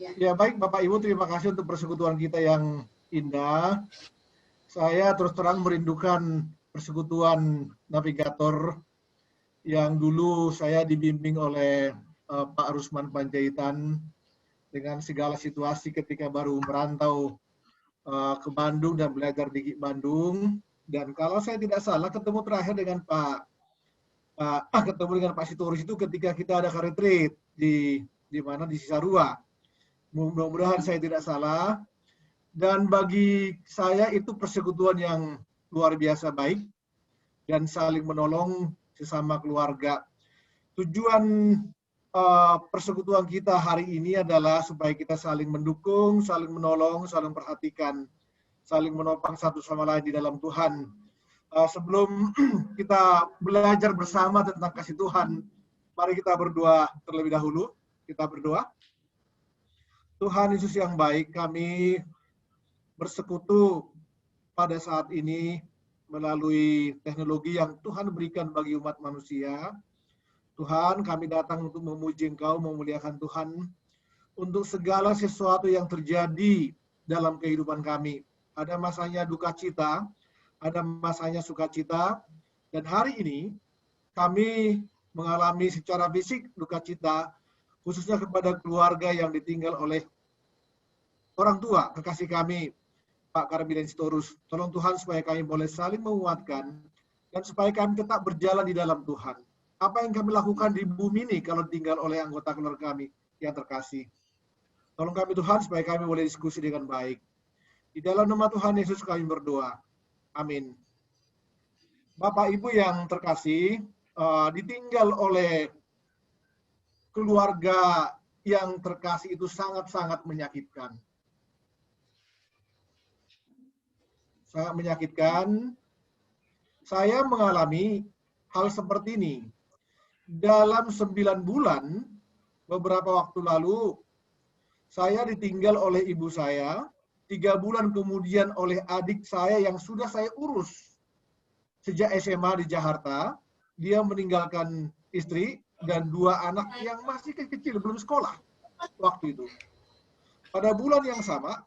Ya baik Bapak Ibu, terima kasih untuk persekutuan kita yang indah. Saya terus terang merindukan persekutuan navigator yang dulu saya dibimbing oleh Pak Rusman Panjaitan dengan segala situasi ketika baru merantau ke Bandung dan belajar di Bandung. Dan kalau saya tidak salah ketemu terakhir dengan Pak Sitorus itu ketika kita ada retreat di mana di Cisarua. Mudah-mudahan saya tidak salah. Dan bagi saya itu persekutuan yang luar biasa baik dan saling menolong sesama keluarga. Tujuan persekutuan kita hari ini adalah supaya kita saling mendukung, saling menolong, saling perhatikan, saling menopang satu sama lain di dalam Tuhan. Sebelum kita belajar bersama tentang kasih Tuhan, mari kita berdoa terlebih dahulu. Kita berdoa. Tuhan Yesus yang baik, kami bersekutu pada saat ini melalui teknologi yang Tuhan berikan bagi umat manusia. Tuhan, kami datang untuk memuji Engkau, memuliakan Tuhan untuk segala sesuatu yang terjadi dalam kehidupan kami. Ada masanya duka cita, ada masanya sukacita, dan hari ini kami mengalami secara fisik duka cita, khususnya kepada keluarga yang ditinggal oleh orang tua, kekasih kami, Pak Karmiden Sitorus. Tolong Tuhan supaya kami boleh saling menguatkan dan supaya kami tetap berjalan di dalam Tuhan. Apa yang kami lakukan di bumi ini kalau tinggal oleh anggota keluarga kami yang terkasih. Tolong kami Tuhan supaya kami boleh diskusi dengan baik. Di dalam nama Tuhan Yesus kami berdoa. Amin. Bapak Ibu yang terkasih, ditinggal oleh keluarga yang terkasih itu sangat-sangat menyakitkan. Sangat menyakitkan. Saya mengalami hal seperti ini. Dalam 9 bulan, beberapa waktu lalu, saya ditinggal oleh ibu saya, 3 bulan kemudian oleh adik saya yang sudah saya urus sejak SMA di Jakarta. Dia meninggalkan istri dan 2 anak yang masih kecil, belum sekolah waktu itu. Pada bulan yang sama,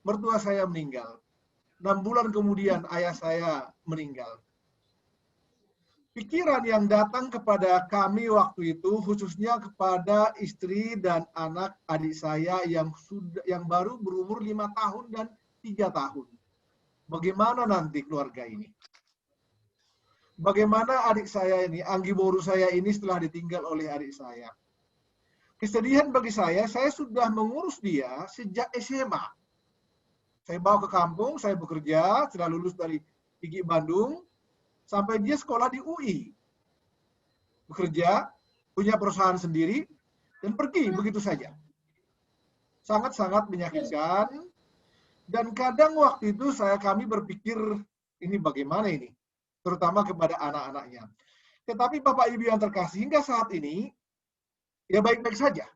mertua saya meninggal. 6 bulan kemudian ayah saya meninggal. Pikiran yang datang kepada kami waktu itu, khususnya kepada istri dan anak adik saya yang baru berumur 5 tahun dan 3 tahun. Bagaimana nanti keluarga ini? Bagaimana adik saya ini, Anggi Boru saya ini setelah ditinggal oleh adik saya? Kesedihan bagi saya sudah mengurus dia sejak SMA. Saya bawa ke kampung, saya bekerja, setelah lulus dari IGI Bandung, sampai dia sekolah di UI. Bekerja, punya perusahaan sendiri, dan pergi begitu saja. Sangat-sangat menyakitkan. Dan kadang waktu itu kami berpikir, ini bagaimana ini? Terutama kepada anak-anaknya. Tetapi Bapak Ibu yang terkasih, hingga saat ini, ya baik-baik saja.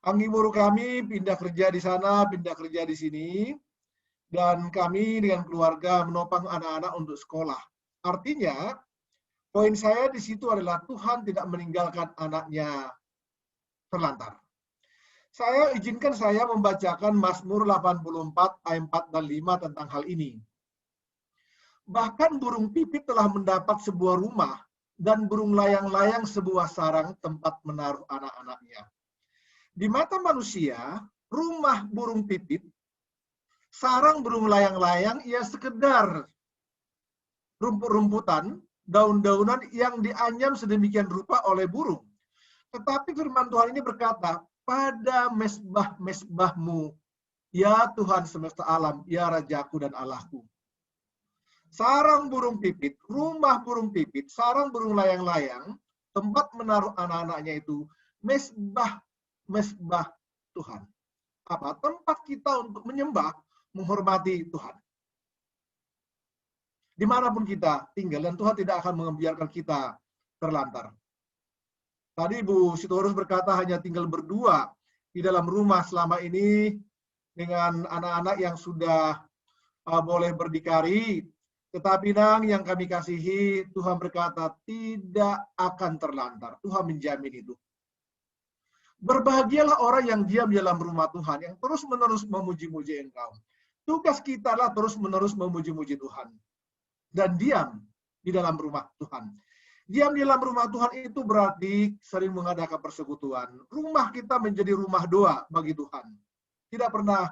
Anggi Boru kami pindah kerja di sana, pindah kerja di sini, dan kami dengan keluarga menopang anak-anak untuk sekolah. Artinya, poin saya di situ adalah Tuhan tidak meninggalkan anaknya terlantar. Saya izinkan saya membacakan Mazmur 84 ayat 4 dan 5 tentang hal ini. Bahkan burung pipit telah mendapat sebuah rumah dan burung layang-layang sebuah sarang tempat menaruh anak-anaknya. Di mata manusia, rumah burung pipit, sarang burung layang-layang, ya sekedar rumput-rumputan, daun-daunan yang dianyam sedemikian rupa oleh burung. Tetapi firman Tuhan ini berkata, pada mesbah-mesbahmu, ya Tuhan semesta alam, ya Rajaku dan Allahku. Sarang burung pipit, rumah burung pipit, sarang burung layang-layang, tempat menaruh anak-anaknya itu, mesbah Tuhan. Apa? Tempat kita untuk menyembah, menghormati Tuhan. Dimanapun kita tinggal, dan Tuhan tidak akan membiarkan kita terlantar. Tadi Bu Sitorus berkata hanya tinggal berdua di dalam rumah selama ini dengan anak-anak yang sudah boleh berdikari. Tetapi Nang yang kami kasihi, Tuhan berkata tidak akan terlantar. Tuhan menjamin itu. Berbahagialah orang yang diam di dalam rumah Tuhan, yang terus-menerus memuji-muji Engkau. Tugas kita adalah terus-menerus memuji-muji Tuhan. Dan diam di dalam rumah Tuhan. Diam di dalam rumah Tuhan itu berarti sering mengadakan persekutuan. Rumah kita menjadi rumah doa bagi Tuhan. Tidak pernah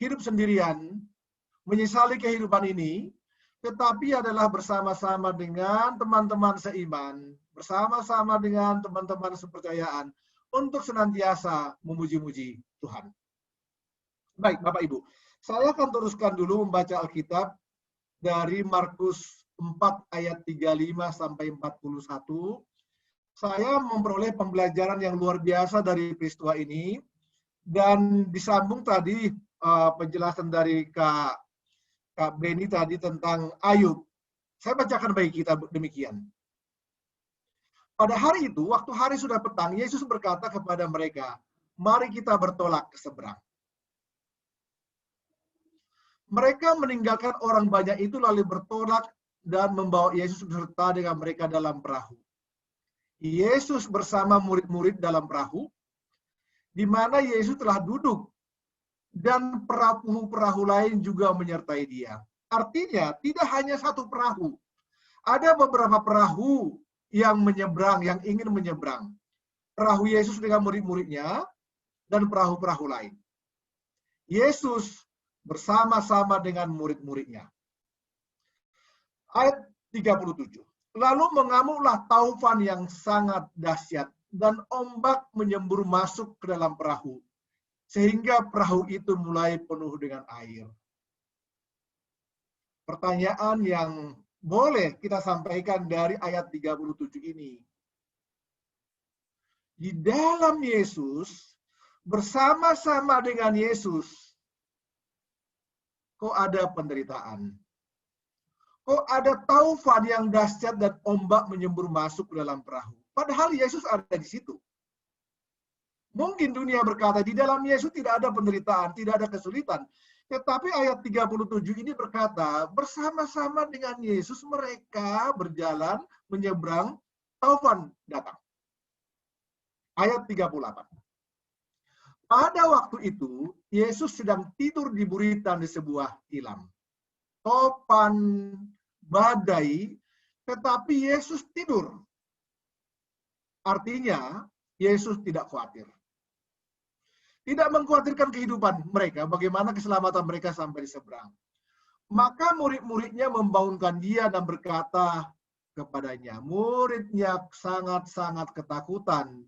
hidup sendirian, menyesali kehidupan ini, tetapi adalah bersama-sama dengan teman-teman seiman, bersama-sama dengan teman-teman sepercayaan, untuk senantiasa memuji-muji Tuhan. Baik, Bapak Ibu, saya akan teruskan dulu membaca Alkitab dari Markus 4 ayat 35 sampai 41. Saya memperoleh pembelajaran yang luar biasa dari peristiwa ini, dan disambung tadi penjelasan dari Kak Beni tadi tentang Ayub. Saya bacakan bagi kita demikian. Pada hari itu, waktu hari sudah petang, Yesus berkata kepada mereka, "Mari kita bertolak ke seberang." Mereka meninggalkan orang banyak itu lalu bertolak dan membawa Yesus beserta dengan mereka dalam perahu. Yesus bersama murid-murid dalam perahu, di mana Yesus telah duduk, dan perahu-perahu lain juga menyertai dia. Artinya, tidak hanya satu perahu. Ada beberapa perahu yang menyeberang, yang ingin menyeberang. Perahu Yesus dengan murid-muridnya, dan perahu-perahu lain. Yesus bersama-sama dengan murid-muridnya. Ayat 37. Lalu mengamuklah taufan yang sangat dahsyat, dan ombak menyembur masuk ke dalam perahu, sehingga perahu itu mulai penuh dengan air. Pertanyaan yang boleh kita sampaikan dari ayat 37 ini. Di dalam Yesus, bersama-sama dengan Yesus, kok ada penderitaan? Kok ada taufan yang dahsyat dan ombak menyembur masuk ke dalam perahu? Padahal Yesus ada di situ. Mungkin dunia berkata, di dalam Yesus tidak ada penderitaan, tidak ada kesulitan. Tetapi ayat 37 ini berkata, bersama-sama dengan Yesus mereka berjalan, menyeberang, taufan datang. Ayat 38. Pada waktu itu, Yesus sedang tidur di buritan di sebuah tilam. Topan, badai, tetapi Yesus tidur. Artinya, Yesus tidak khawatir. Tidak mengkhawatirkan kehidupan mereka, bagaimana keselamatan mereka sampai di seberang. Maka murid-muridnya membangunkan dia dan berkata kepadanya, muridnya sangat-sangat ketakutan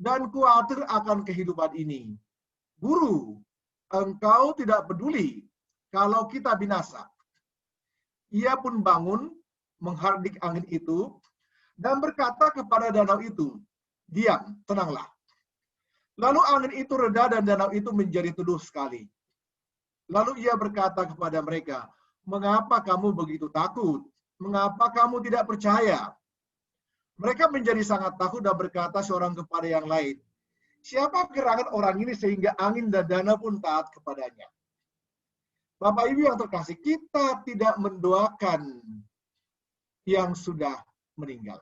dan khawatir akan kehidupan ini. Guru, engkau tidak peduli kalau kita binasa. Ia pun bangun, menghardik angin itu, dan berkata kepada danau itu, diam, tenanglah. Lalu angin itu reda dan danau itu menjadi teduh sekali. Lalu ia berkata kepada mereka, mengapa kamu begitu takut? Mengapa kamu tidak percaya? Mereka menjadi sangat takut dan berkata seorang kepada yang lain, siapa gerangan orang ini sehingga angin dan danau pun taat kepadanya? Bapak Ibu yang terkasih, kita tidak mendoakan yang sudah meninggal.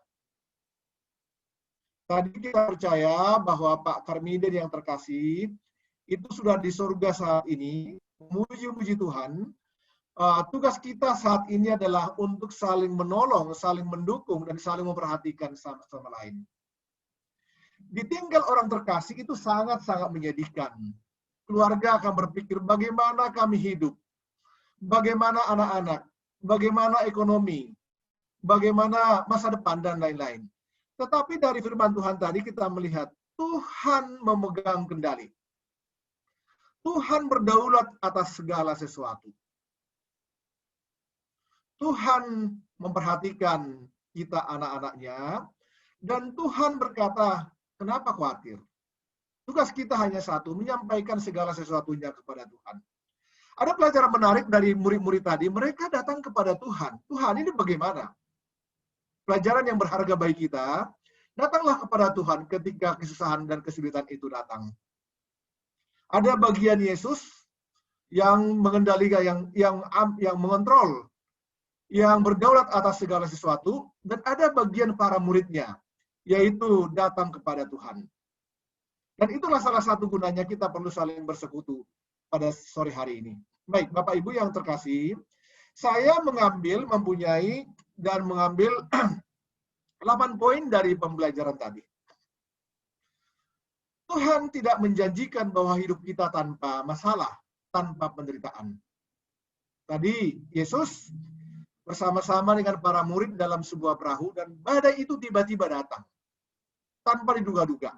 Tadi kita percaya bahwa Pak Karmiden yang terkasih itu sudah di surga saat ini, memuji-muji Tuhan. Tugas kita saat ini adalah untuk saling menolong, saling mendukung, dan saling memperhatikan sama lain. Ditinggal orang terkasih itu sangat-sangat menyedihkan. Keluarga akan berpikir bagaimana kami hidup, bagaimana anak-anak, bagaimana ekonomi, bagaimana masa depan, dan lain-lain. Tetapi dari firman Tuhan tadi kita melihat Tuhan memegang kendali. Tuhan berdaulat atas segala sesuatu. Tuhan memperhatikan kita anak-anaknya, dan Tuhan berkata, kenapa khawatir? Tugas kita hanya satu, menyampaikan segala sesuatunya kepada Tuhan. Ada pelajaran menarik dari murid-murid tadi, mereka datang kepada Tuhan. Tuhan, ini bagaimana? Pelajaran yang berharga bagi kita, datanglah kepada Tuhan ketika kesusahan dan kesulitan itu datang. Ada bagian Yesus yang mengendalikan, yang mengontrol, yang berdaulat atas segala sesuatu, dan ada bagian para muridnya, yaitu datang kepada Tuhan. Dan itulah salah satu gunanya kita perlu saling bersekutu pada sore hari ini. Baik, Bapak Ibu yang terkasih, saya mempunyai dan mengambil 8 poin dari pembelajaran tadi. Tuhan tidak menjanjikan bahwa hidup kita tanpa masalah, tanpa penderitaan. Tadi Yesus bersama-sama dengan para murid dalam sebuah perahu dan badai itu tiba-tiba datang tanpa diduga-duga.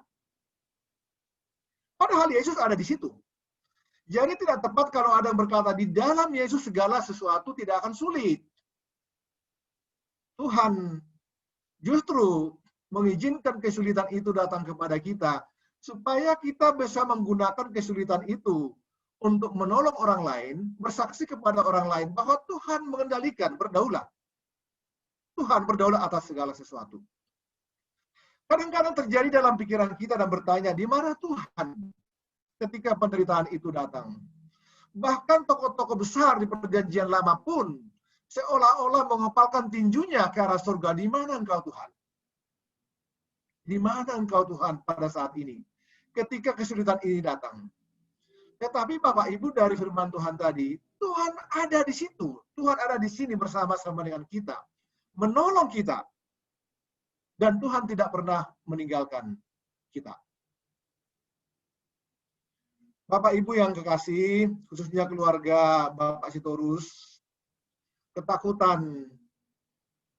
Padahal Yesus ada di situ. Jadi tidak tepat kalau ada yang berkata di dalam Yesus segala sesuatu tidak akan sulit. Tuhan justru mengizinkan kesulitan itu datang kepada kita supaya kita bisa menggunakan kesulitan itu untuk menolong orang lain, bersaksi kepada orang lain bahwa Tuhan mengendalikan, berdaulat. Tuhan berdaulat atas segala sesuatu. Kadang-kadang terjadi dalam pikiran kita dan bertanya, di mana Tuhan ketika penderitaan itu datang? Bahkan tokoh-tokoh besar di perjanjian lama pun seolah-olah mengepalkan tinjunya ke arah surga. Di mana engkau Tuhan? Di mana engkau Tuhan pada saat ini? Ketika kesulitan ini datang. Tetapi Bapak Ibu dari firman Tuhan tadi, Tuhan ada di situ. Tuhan ada di sini bersama-sama dengan kita. Menolong kita. Dan Tuhan tidak pernah meninggalkan kita. Bapak Ibu yang kekasih, khususnya keluarga Bapak Sitorus, ketakutan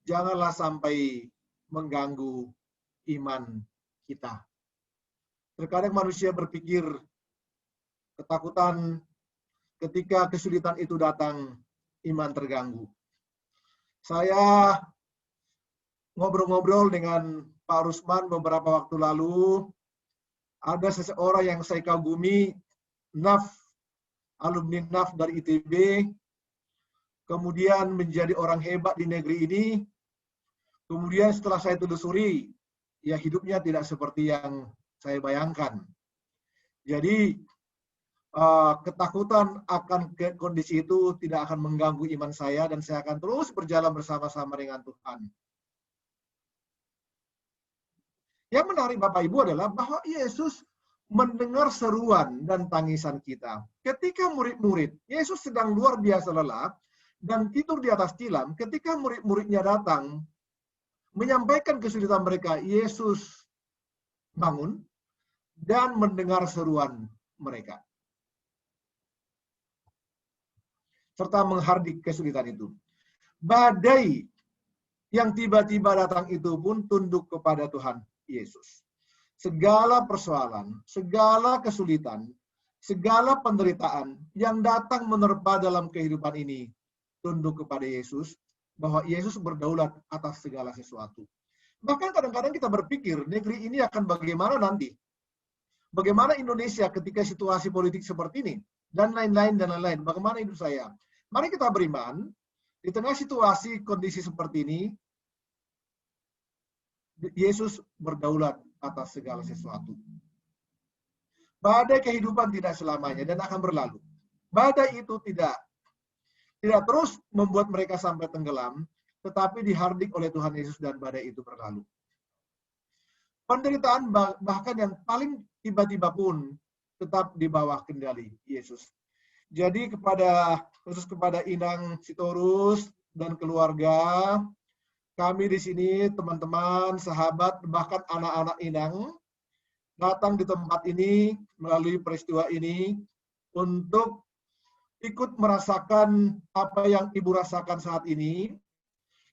janganlah sampai mengganggu iman kita. Terkadang manusia berpikir ketakutan ketika kesulitan itu datang, iman terganggu. Saya ngobrol-ngobrol dengan Pak Rusman beberapa waktu lalu, ada seseorang yang saya kagumi, alumni NAF dari ITB, kemudian menjadi orang hebat di negeri ini, kemudian setelah saya telusuri, ya hidupnya tidak seperti yang saya bayangkan. Jadi, ketakutan akan kondisi itu tidak akan mengganggu iman saya, dan saya akan terus berjalan bersama-sama dengan Tuhan. Yang menarik Bapak Ibu adalah bahwa Yesus mendengar seruan dan tangisan kita. Ketika murid-murid, Yesus sedang luar biasa lelah dan tidur di atas tilam, ketika murid-muridnya datang menyampaikan kesulitan mereka, Yesus bangun dan mendengar seruan mereka. Serta menghardik kesulitan itu. Badai yang tiba-tiba datang itu pun tunduk kepada Tuhan Yesus. Segala persoalan, segala kesulitan, segala penderitaan yang datang menerpa dalam kehidupan ini tunduk kepada Yesus, bahwa Yesus berdaulat atas segala sesuatu. Bahkan kadang-kadang kita berpikir negeri ini akan bagaimana nanti? Bagaimana Indonesia ketika situasi politik seperti ini? Dan lain-lain dan lain-lain. Bagaimana hidup saya? Mari kita beriman, di tengah situasi kondisi seperti ini, Yesus berdaulat atas segala sesuatu. Badai kehidupan tidak selamanya dan akan berlalu. Badai itu tidak terus membuat mereka sampai tenggelam, tetapi dihardik oleh Tuhan Yesus dan badai itu berlalu. Penderitaan bahkan yang paling tiba-tiba pun tetap di bawah kendali Yesus. Jadi khusus kepada Inang Sitorus dan keluarga, kami di sini, teman-teman, sahabat, bahkan anak-anak Inang, datang di tempat ini melalui peristiwa ini untuk ikut merasakan apa yang Ibu rasakan saat ini.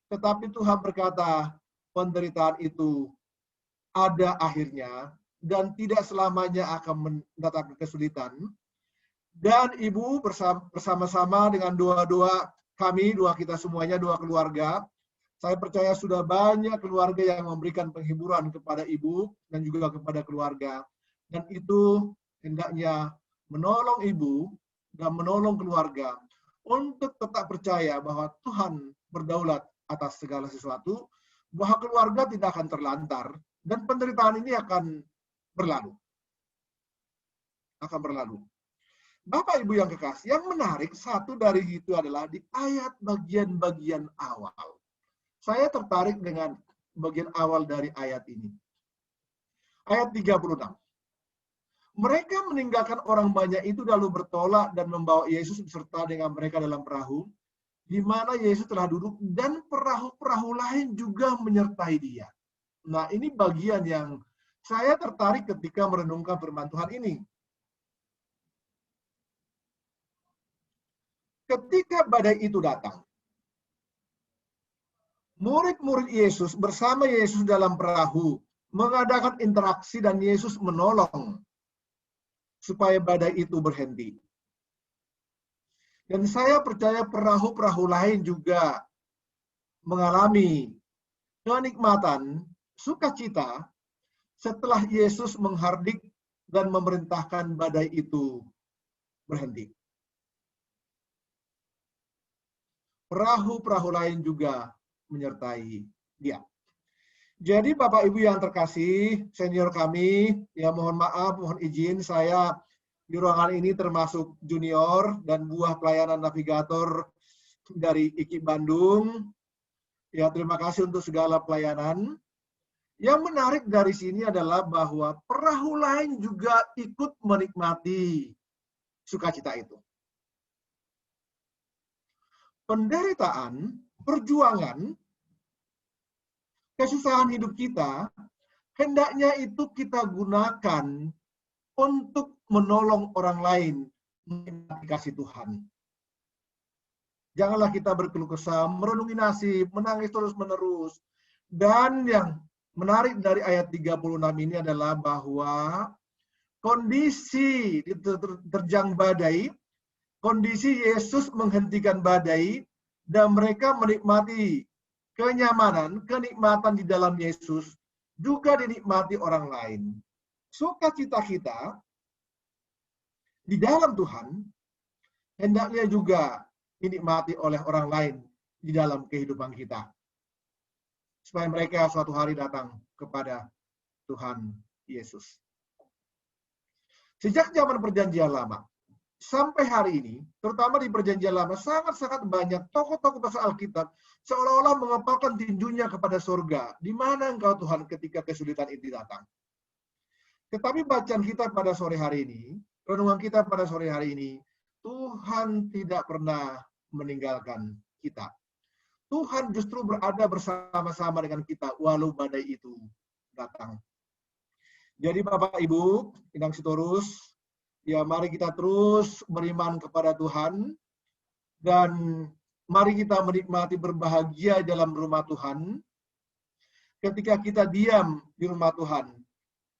Tetapi Tuhan berkata, penderitaan itu ada akhirnya dan tidak selamanya akan mendatangkan kesulitan. Dan Ibu bersama-sama dengan doa-doa kami, doa kita semuanya, doa keluarga, saya percaya sudah banyak keluarga yang memberikan penghiburan kepada Ibu dan juga kepada keluarga. Dan itu hendaknya menolong Ibu dan menolong keluarga untuk tetap percaya bahwa Tuhan berdaulat atas segala sesuatu, bahwa keluarga tidak akan terlantar, dan penderitaan ini akan berlalu. Akan berlalu. Bapak Ibu yang kekasih, yang menarik satu dari itu adalah di ayat bagian-bagian awal. Saya tertarik dengan bagian awal dari ayat ini. Ayat 36. Mereka meninggalkan orang banyak itu lalu bertolak dan membawa Yesus beserta dengan mereka dalam perahu, di mana Yesus telah duduk dan perahu-perahu lain juga menyertai dia. Nah, ini bagian yang saya tertarik ketika merenungkan firman Tuhan ini. Ketika badai itu datang, murid-murid Yesus bersama Yesus dalam perahu mengadakan interaksi dan Yesus menolong supaya badai itu berhenti. Dan saya percaya perahu-perahu lain juga mengalami kenikmatan, sukacita setelah Yesus menghardik dan memerintahkan badai itu berhenti. Perahu-perahu lain juga menyertai dia. Jadi Bapak Ibu yang terkasih, senior kami, ya mohon maaf, mohon izin saya di ruangan ini termasuk junior dan buah pelayanan navigator dari IKI Bandung. Ya, terima kasih untuk segala pelayanan. Yang menarik dari sini adalah bahwa perahu lain juga ikut menikmati sukacita itu. Penderitaan, perjuangan, kesusahan hidup kita, hendaknya itu kita gunakan untuk menolong orang lain menikmati kasih Tuhan. Janganlah kita berkeluh kesah, merenungi nasib, menangis terus-menerus. Dan yang menarik dari ayat 36 ini adalah bahwa kondisi terjang badai, kondisi Yesus menghentikan badai, dan mereka menikmati kenyamanan, kenikmatan di dalam Yesus, juga dinikmati orang lain. Sukacita kita di dalam Tuhan, hendaknya juga dinikmati oleh orang lain di dalam kehidupan kita. Supaya mereka suatu hari datang kepada Tuhan Yesus. Sejak zaman Perjanjian Lama, sampai hari ini, terutama di Perjanjian Lama, sangat-sangat banyak tokoh-tokoh pasal Alkitab seolah-olah mengepalkan tinjunya kepada surga. Di mana engkau Tuhan ketika kesulitan ini datang? Tetapi bacaan kita pada sore hari ini, renungan kita pada sore hari ini, Tuhan tidak pernah meninggalkan kita. Tuhan justru berada bersama-sama dengan kita walau badai itu datang. Jadi Bapak Ibu, Inang Sitorus, ya mari kita terus beriman kepada Tuhan dan mari kita menikmati berbahagia dalam rumah Tuhan ketika kita diam di rumah Tuhan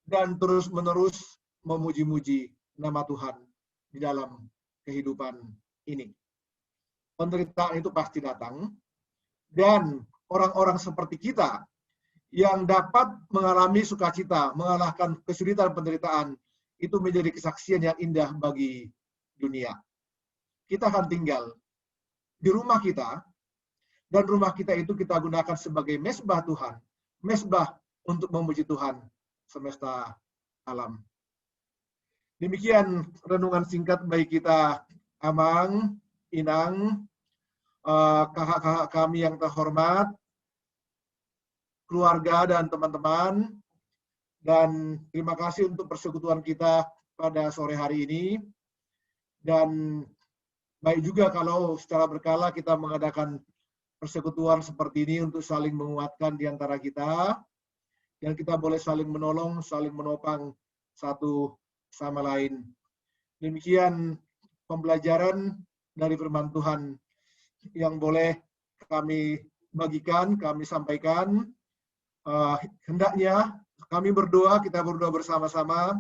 dan terus-menerus memuji-muji nama Tuhan di dalam kehidupan ini. Penderitaan itu pasti datang dan orang-orang seperti kita yang dapat mengalami sukacita, mengalahkan kesulitan penderitaan, itu menjadi kesaksian yang indah bagi dunia. Kita akan tinggal di rumah kita, dan rumah kita itu kita gunakan sebagai mesbah Tuhan, mesbah untuk memuji Tuhan semesta alam. Demikian renungan singkat bagi kita, Amang, Inang, kakak-kakak kami yang terhormat, keluarga dan teman-teman, dan terima kasih untuk persekutuan kita pada sore hari ini. Dan baik juga kalau secara berkala kita mengadakan persekutuan seperti ini untuk saling menguatkan di antara kita, dan kita boleh saling menolong, saling menopang satu sama lain. Demikian pembelajaran dari firman Tuhan yang boleh kami bagikan, kami sampaikan. Hendaknya kami berdoa, kita berdoa bersama-sama,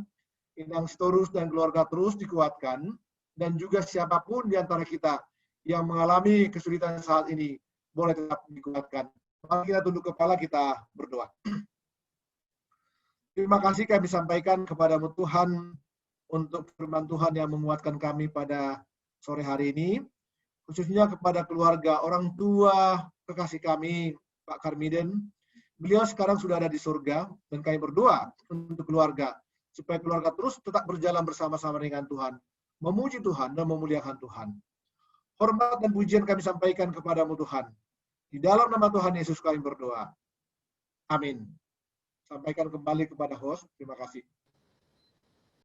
Inang Sitorus dan keluarga terus dikuatkan, dan juga siapapun di antara kita yang mengalami kesulitan saat ini, boleh tetap dikuatkan. Mari kita tunduk kepala, kita berdoa. Terima kasih kami sampaikan kepada Tuhan untuk firman Tuhan yang menguatkan kami pada sore hari ini, khususnya kepada keluarga, orang tua, kekasih kami, Pak Karmiden. Beliau sekarang sudah ada di surga, dan kami berdoa untuk keluarga, supaya keluarga terus tetap berjalan bersama-sama dengan Tuhan, memuji Tuhan dan memuliakan Tuhan. Hormat dan pujian kami sampaikan kepadamu Tuhan. Di dalam nama Tuhan Yesus kami berdoa. Amin. Sampaikan kembali kepada host. Terima kasih.